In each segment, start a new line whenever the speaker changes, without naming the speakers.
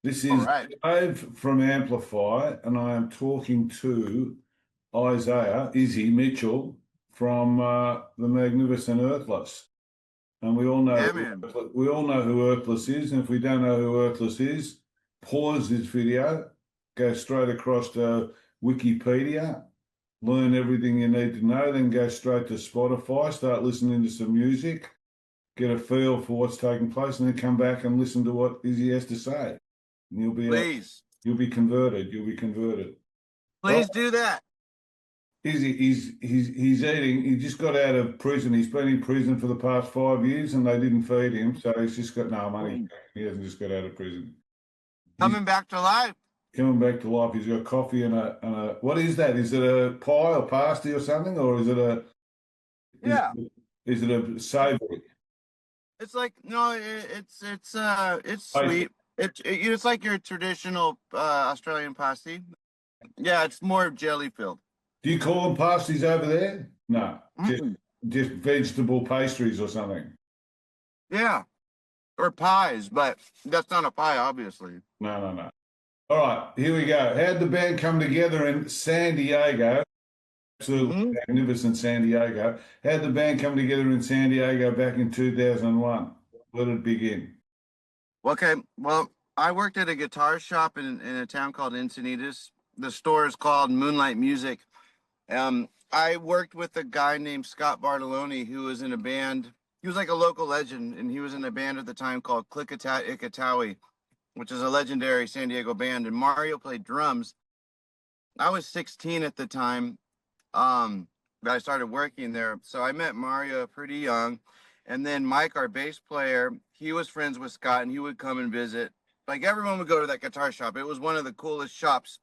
This
All
is
right.
Dave from Amplify, and I am talking to Izzy Mitchell from the magnificent Earthless. And
Yeah, man.
we all know who Earthless is, and if we don't know who Earthless is, pause this video, go straight across to Wikipedia, learn everything you need to know, then go straight to Spotify, start listening to some music, get a feel for what's taking place, and then come back and listen to what Izzy has to say. And
Please.
you'll be converted. You'll be converted. Right?
Please do that.
He's eating. He just got out of prison. He's been in prison for the past 5 years, and they didn't feed him, so he's just got no money. He hasn't just got out of prison. He's
Coming back to life.
coming back to life. He's got coffee and a what is that? Is it a pie or pasty or something, or is it a
Yeah.
is it a savoury?
It's like no, it's sweet. It's like your traditional Australian pasty. Yeah, it's more jelly filled.
Do you call them pasties over there? No,
Mm-mm.
just vegetable pastries or something.
Yeah, or pies, but that's not a pie, obviously.
No. All right, here we go. How'd the band come together in San Diego? Absolutely magnificent San Diego. How'd the band come together in San Diego back in 2001? Where did it begin?
Okay, well, I worked at a guitar shop in a town called Encinitas. The store is called Moonlight Music. I worked with a guy named Scott Bartoloni who was in a band. He was like a local legend, and he was in a band at the time called Ikatawi, which is a legendary San Diego band. And Mario played drums. I was 16 at the time that I started working there. So I met Mario pretty young. And then Mike, our bass player, he was friends with Scott, and he would come and visit. Like, everyone would go to that guitar shop. It was one of the coolest shops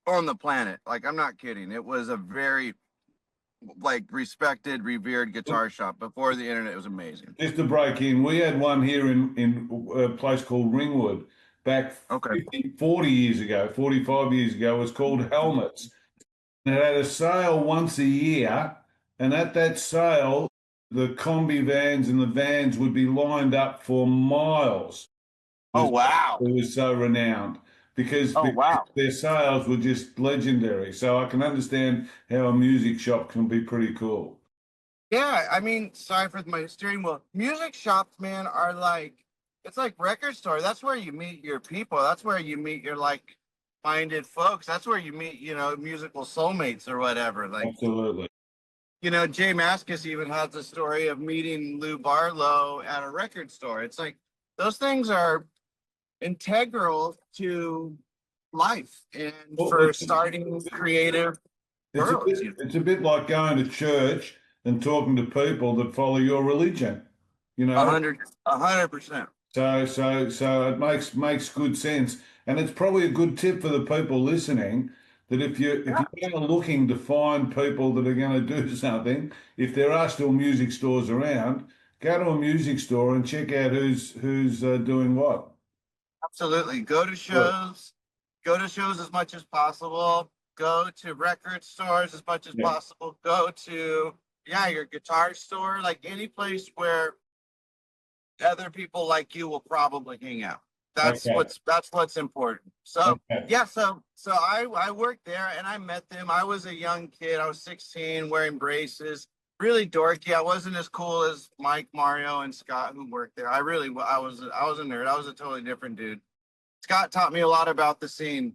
on the planet. Like, I'm not kidding. It was a very respected, revered guitar shop before the internet. It was amazing.
Just to break in, we had one here in a place called Ringwood back
Okay.
40 years ago, 45 years ago. It was called Helmets. It had a sale once a year, and at that sale, the combi vans and the vans would be lined up for miles.
Oh, wow.
It was so renowned because their sales were just legendary. So I can understand how a music shop can be pretty cool.
Yeah, I mean, sorry for my steering wheel. Music shops, man, are it's like record store. That's where you meet your people. That's where you meet your like-minded folks. That's where you meet, musical soulmates or whatever. Like,
Absolutely.
Jay Mascis even has a story of meeting Lou Barlow at a record store. It's like those things are integral to life and for starting creative worlds.
It's a bit like going to church and talking to people that follow your religion,
100%.
So it makes good sense, and it's probably a good tip for the people listening that if you're looking to find people that are going to do something, if there are still music stores around, go to a music store and check out who's doing what.
Absolutely. Go to shows as much as possible. Go to record stores as much as possible. Go to your guitar store, like any place where other people like you will probably hang out. That's what's important. So so I worked there and I met them. I was a young kid. I was 16, wearing braces, really dorky. I wasn't as cool as Mike, Mario, and Scott who worked there. I was a nerd. I was a totally different dude. Scott taught me a lot about the scene.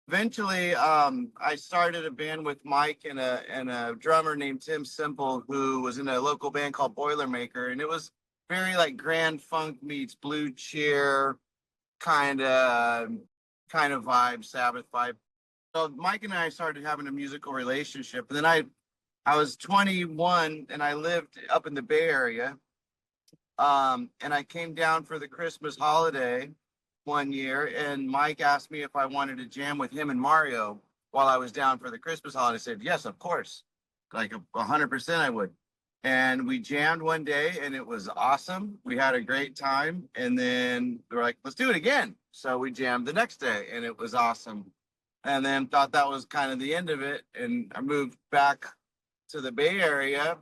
Eventually, I started a band with Mike and a drummer named Tim Simple, who was in a local band called Boilermaker, and it was very like Grand Funk meets Blue Cheer kind of vibe, Sabbath vibe. So Mike and I started having a musical relationship, and then I was 21 and I lived up in the Bay Area, and I came down for the Christmas holiday one year, and Mike asked me if I wanted to jam with him and Mario while I was down for the Christmas holiday. I said, yes, of course. Like 100% I would. And we jammed one day and it was awesome. We had a great time. And then we were like, let's do it again. So we jammed the next day and it was awesome. And then thought that was kind of the end of it. And I moved back to the Bay Area.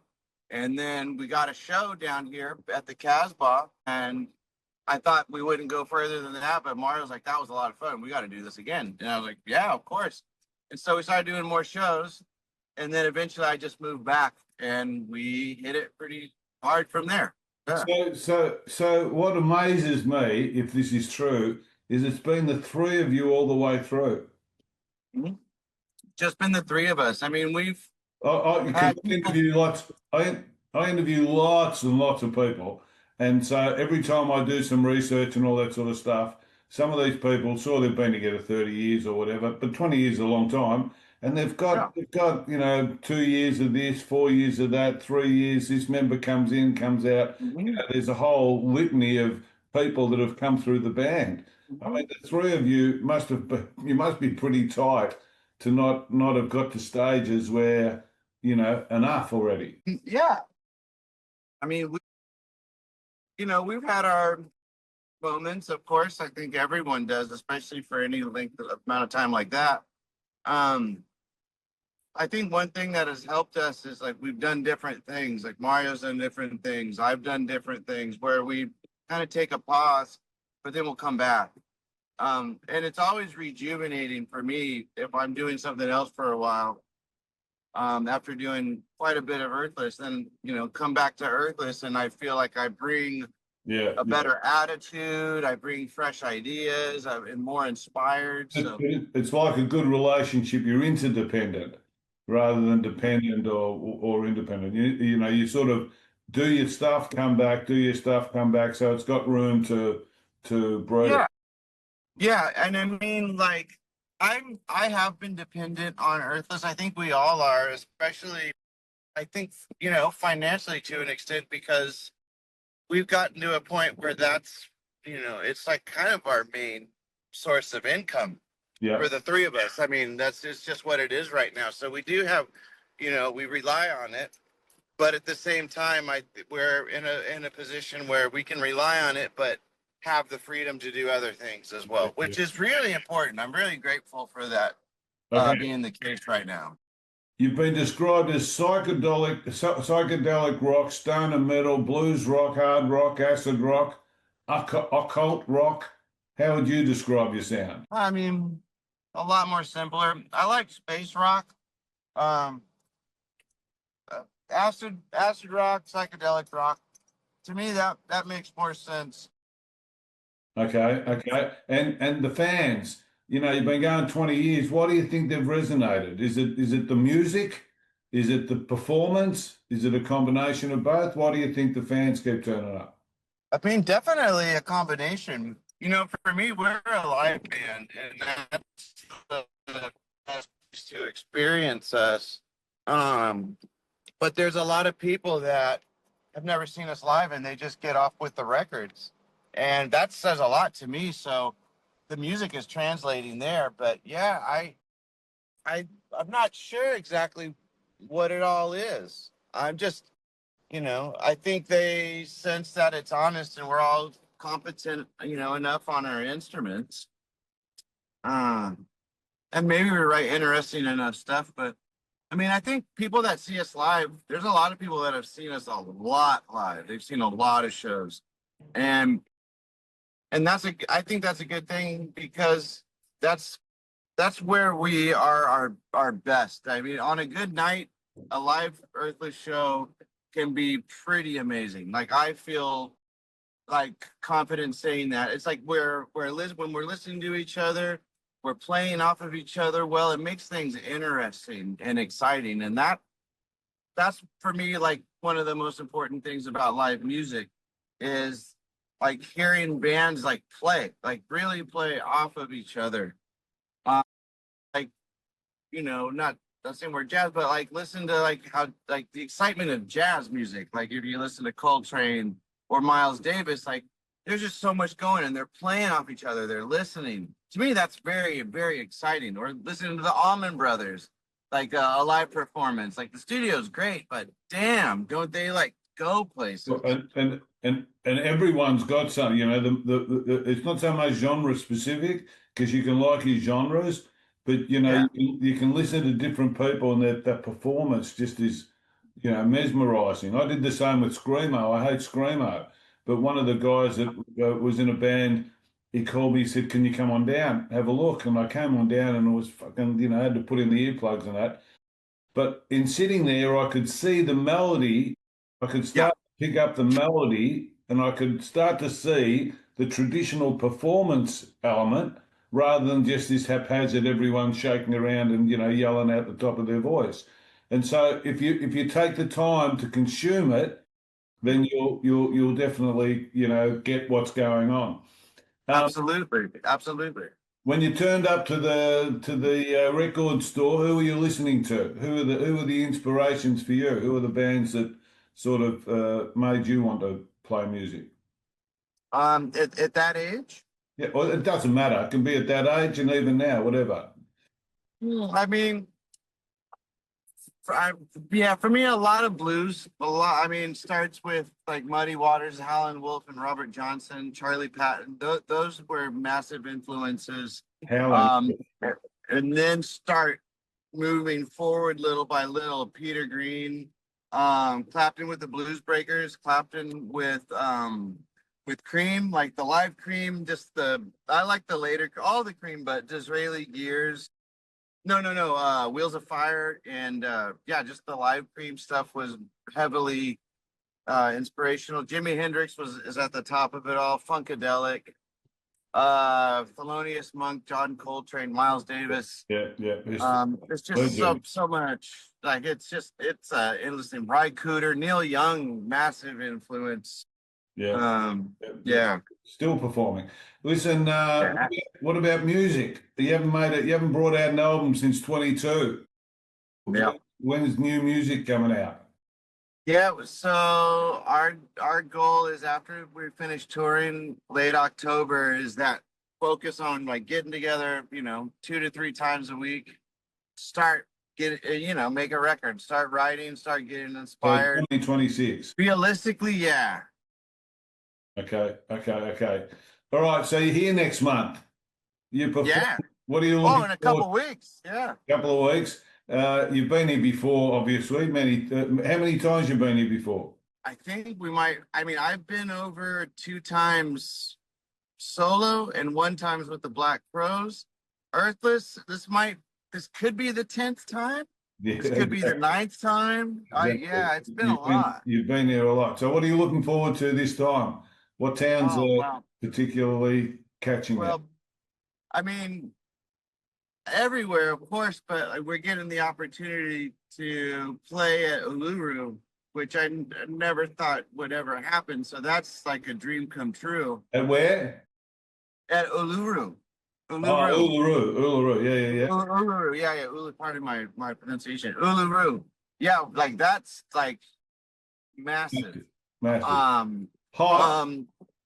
And then we got a show down here at the Casbah. And I thought we wouldn't go further than that, but Mario's like, that was a lot of fun. We got to do this again. And I was like, yeah, of course. And so we started doing more shows. And then eventually I just moved back and we hit it pretty hard from there. Yeah.
So what amazes me, if this is true, is it's been the three of you all the way through.
Mhm. Just been the three of us. I mean,
I
had
interview lots. I interview lots and lots of people, and so every time I do some research and all that sort of stuff, some of these people, sure, they've been together 30 years or whatever, but 20 years is a long time, and they've got 2 years of this, 4 years of that, 3 years. This member comes in, comes out. There's a whole litany of people that have come through the band. I mean, the three of you must be pretty tight to not have got to stages where enough already.
Yeah. I mean, we've had our moments, of course. I think everyone does, especially for any length of amount of time like that. I think one thing that has helped us is like we've done different things. Like Mario's done different things. I've done different things where we kind of take a pause, but then we'll come back. And it's always rejuvenating for me if I'm doing something else for a while. After doing quite a bit of Earthless, then come back to Earthless, and I feel like I bring a better attitude. I bring fresh ideas. I'm more inspired. So
it's like a good relationship. You're interdependent rather than dependent or independent. You sort of do your stuff, come back, do your stuff, come back. So it's got room to breathe.
Yeah, and I mean, like, I have been dependent on Earthless. I think we all are, especially, I think, financially to an extent, because we've gotten to a point where that's, it's like kind of our main source of income for the three of us. I mean, it's just what it is right now. So we do have, we rely on it, but at the same time, we're in a position where we can rely on it, but have the freedom to do other things as well, which is really important. I'm really grateful for that being the case right now.
You've been described as psychedelic rock, stoner metal, blues rock, hard rock, acid rock, occult rock. How would you describe your sound?
I mean, a lot more simpler. I like space rock, acid rock, psychedelic rock. To me, that makes more sense.
Okay. And the fans, you've been going 20 years. Why do you think they've resonated? Is it the music? Is it the performance? Is it a combination of both? Why do you think the fans keep turning up?
I mean, definitely a combination. For me, we're a live band, and that's the best to experience us. But there's a lot of people that have never seen us live, and they just get off with the records. And that says a lot to me. So the music is translating there. But yeah, I'm not sure exactly what it all is. I'm just, I think they sense that it's honest and we're all competent, enough on our instruments. And maybe we write interesting enough stuff. But I mean, I think people that see us live, there's a lot of people that have seen us a lot live. They've seen a lot of shows. And I think that's a good thing, because that's where we are our best. I mean, on a good night, a live Earthless show can be pretty amazing. Like, I feel like confident saying that. It's like when we're listening to each other, we're playing off of each other. Well, it makes things interesting and exciting. And that's for me, like, one of the most important things about live music is like hearing bands like really play off of each other. Like, not saying we're jazz, but like listen to like how like the excitement of jazz music. Like if you listen to Coltrane or Miles Davis, like there's just so much going, and they're playing off each other. They're listening. To me, that's very, very exciting. Or listening to the Allman Brothers, like a live performance. Like the studio's great, but damn, don't they like go places?
And everyone's got some, it's not so much genre specific, because you can like his genres, but you can listen to different people, and that performance just is, mesmerizing. I did the same with Screamo. I hate Screamo, but one of the guys that was in a band, he called me, he said, "Can you come on down, have a look?" And I came on down, and it was fucking, I had to put in the earplugs and that. But in sitting there, I could see the melody. I could start to pick up the melody, and I could start to see the traditional performance element rather than just this haphazard everyone shaking around and yelling out the top of their voice. And so if you take the time to consume it, then you'll definitely get what's going on.
Absolutely, absolutely.
When you turned up to the record store, who were you listening to? Who were the inspirations for you? Who are the bands that sort of made you want to play music?
At that age?
Yeah, well, it doesn't matter. It can be at that age and even now, whatever.
I mean, for me, a lot of blues. Starts with like Muddy Waters, Howlin' Wolf, and Robert Johnson, Charlie Patton. Those were massive influences.
Howlin'.
And then start moving forward little by little. Peter Green, Clapton with the Blues Breakers, Clapton with Cream, like the live Cream. I like the later, all the Cream, but Disraeli Gears. No. Wheels of Fire, and just the live Cream stuff was heavily inspirational. Jimi Hendrix is at the top of it all. Funkadelic, Thelonious Monk, John Coltrane, Miles Davis.
Yeah.
It's just so much. Like it's endless. Ry Cooder, Neil Young, massive influence.
Yeah. Still performing. Listen, what about music? You haven't brought out an album since 22.
Yeah.
When's new music coming out?
Yeah, so our goal is after we finish touring late October is that focus on like getting together, 2 to 3 times a week, make a record, start writing, start getting inspired.
2026.
Realistically, yeah.
Okay. All right, so you're here next month. You perform.
Yeah.
What are you looking
in a couple of weeks. Yeah.
Couple of weeks. You've been here before, obviously. How many times you've been here before?
I think we might. I've been over 2 times solo and 1 time with the Black Crowes. Earthless. This could be the 10th time.
Yeah.
This could be the 9th time.
Exactly.
It's been a lot.
You've been there a lot. So what are you looking forward to this time? What towns are particularly catching you?
Well, everywhere, of course, but we're getting the opportunity to play at Uluru, which I never thought would ever happen. So that's like a dream come true.
At where?
At Uluru.
Uluru. Yeah.
Uluru, yeah. Ulu, pardon my pronunciation. Uluru. Yeah, like that's like massive.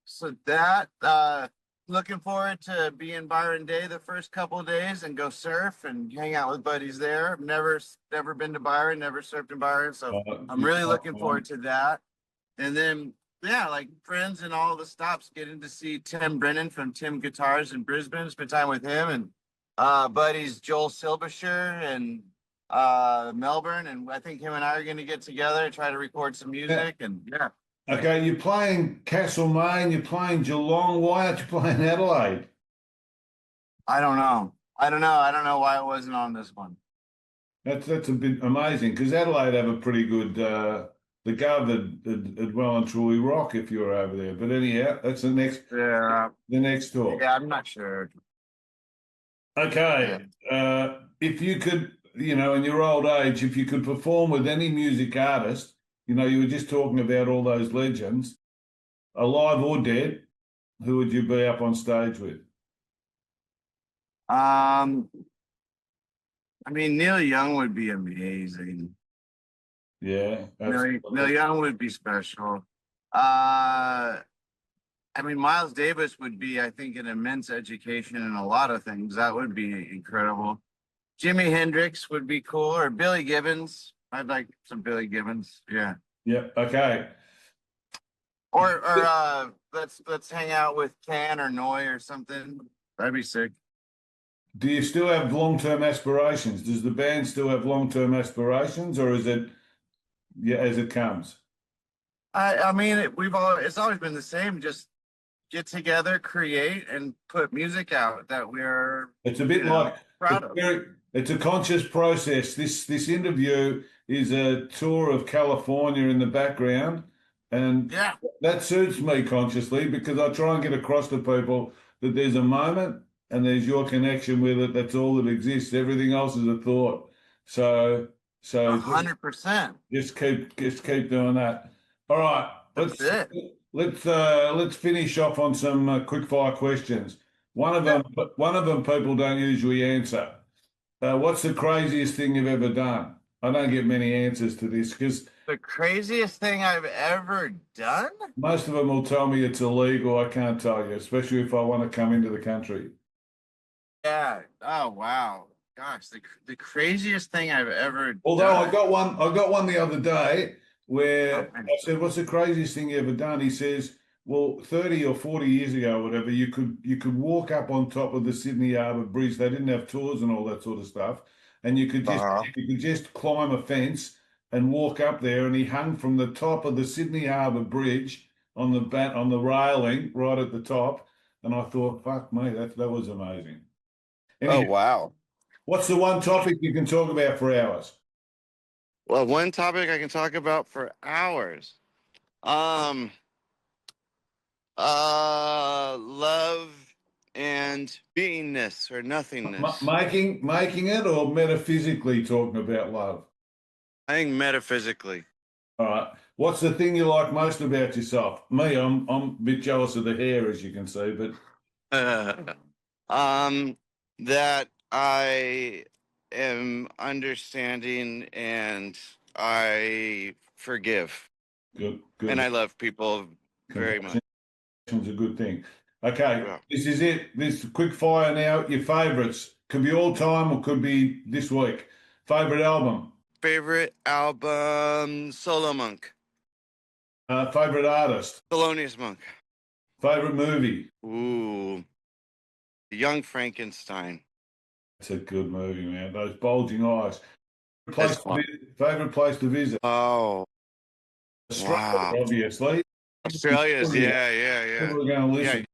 So that looking forward to be in Byron Day the first couple of days and go surf and hang out with buddies there. Never been to Byron, never surfed in Byron, so I'm really looking forward to that. And then like friends and all the stops, getting to see Tim Brennan from Tim Guitars in Brisbane, spend time with him, and buddies Joel Silbersher and Melbourne, and I think him and I are going to get together and try to record some music. And
Okay, you're playing Castlemaine, you're playing Geelong. Why aren't you playing Adelaide?
I don't know why it wasn't on this one.
That's a bit amazing, because Adelaide have a pretty good the Gov had well and truly rock if you were over there. But anyhow, that's the next tour.
Yeah, I'm not sure.
Okay. If you could, in your old age, if you could perform with any music artist, you were just talking about all those legends, alive or dead, who would you be up on stage with?
Neil Young would be amazing.
Yeah.
Neil Young would be special. Miles Davis would be, I think, an immense education in a lot of things. That would be incredible. Jimi Hendrix would be cool, or Billy Gibbons. I'd like some Billy Gibbons. Yeah.
Yeah. Okay.
Or let's hang out with Can or Noy or something. That'd be sick.
Do you still have long-term aspirations? Does the band still have long-term aspirations, or is it as it comes?
I mean, it's always been the same. Just get together, create, and put music out that we're,
It's a bit like
proud of.
it's a conscious process. This interview is a tour of California in the background, and
Yeah,
that suits me consciously because I try and get across to people that there's a moment and there's your connection with it. That's all that exists. Everything else is a thought. So so
100%.
just keep doing that. All right,
That's it.
let's finish off on some quick fire questions. One of them people don't usually answer. What's the craziest thing you've ever done? I don't get many answers to this because
The craziest thing I've ever done?
most of them will tell me it's illegal. I can't tell you, especially if I want to come into the country.
Yeah. Oh wow. Gosh, the craziest thing I've ever
Although
done.
I got one the other day where
Oh,
I said, "What's the craziest thing you ever done?" He says, "Well, 30 or 40 years ago, or whatever, you could walk up on top of the Sydney Harbour Bridge. They didn't have tours and all that sort of stuff, and
uh-huh.
you could just climb a fence and walk up there." And he hung from the top of the Sydney Harbour Bridge on the railing right at the top. And I thought, "Fuck me, that was amazing."
Oh
Anyhow,
wow.
what's the one topic you can talk about for hours?
Well, one topic I can talk about for hours. Um, love and beingness or nothingness.
Making it or metaphysically talking about love?
I think metaphysically.
All right. What's the thing you like most about yourself? Me, I'm a bit jealous of the hair, as you can see, but
That I am understanding and I forgive.
good,
And I
good.
love people very much.
Compassion's a good thing. Okay,
Yeah.
this is it. This quick fire now. Your favourites could be all time or could be this week. Favorite album,
Favorite album, Solo Monk.
favorite artist,
Thelonious Monk.
favorite movie.
Ooh. Young Frankenstein.
It's a good movie, man. Those bulging eyes.
That's fun.
Favorite place to visit.
Oh,
Australia,
wow.
obviously.
Australia's, yeah.
People are going to listen.
Yeah,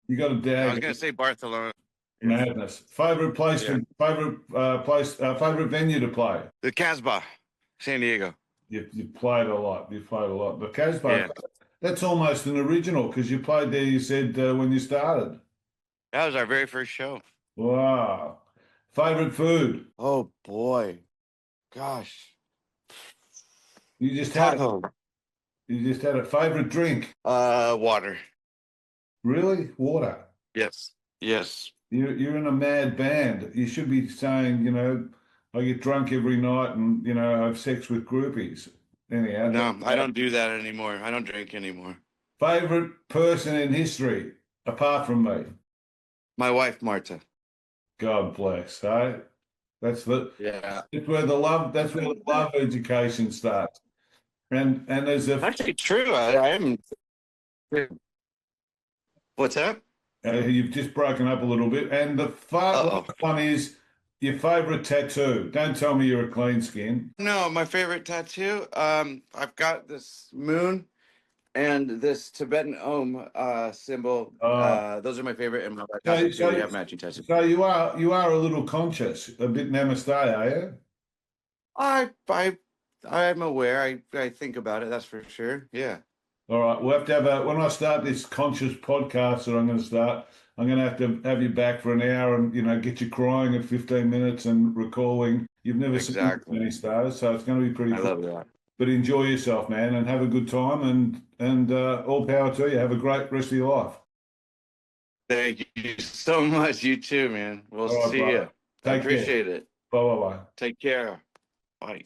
You got to
I
dag
was gonna say Barcelona.
madness. Favorite place
Yeah.
favorite venue to play.
The Casbah, San Diego.
You played a lot. You played a lot. But Casbah,
Yeah.
that's almost an original because you played there. You said when you started.
That was our very first show.
Wow. Favorite food.
Oh boy. Gosh.
You just had it.
Taco.
You just had a favorite drink.
Water.
Really? Water.
Yes. Yes.
You're in a mad band. You should be saying, I get drunk every night and, have sex with groupies. Anyhow.
No, I don't do that anymore. I don't drink anymore.
Favorite person in history, apart from me.
My wife, Marta.
God bless. Hey? That's
Yeah.
where the love education starts. And there's
Actually true. I am. What's that?
you've just broken up a little bit. And the last one is your favorite tattoo. Don't tell me you're a clean skin.
No, my favorite tattoo. I've got this moon and this Tibetan Om symbol. Those are my favorite, and my wife we have matching tattoos.
So you are a little conscious, a bit namaste, are you?
I'm aware. I think about it. That's for sure. Yeah.
All right. We'll have to have when I start this conscious podcast that I'm going to start, I'm going to have you back for an hour and, get you crying at 15 minutes and recalling. You've never seen many stars, so it's going to be pretty cool.
I love that.
But enjoy yourself, man, and have a good time and all power to you. Have a great rest of your life.
Thank you so much. You too, man. We'll see you. I appreciate it.
Bye.
Take care. Bye.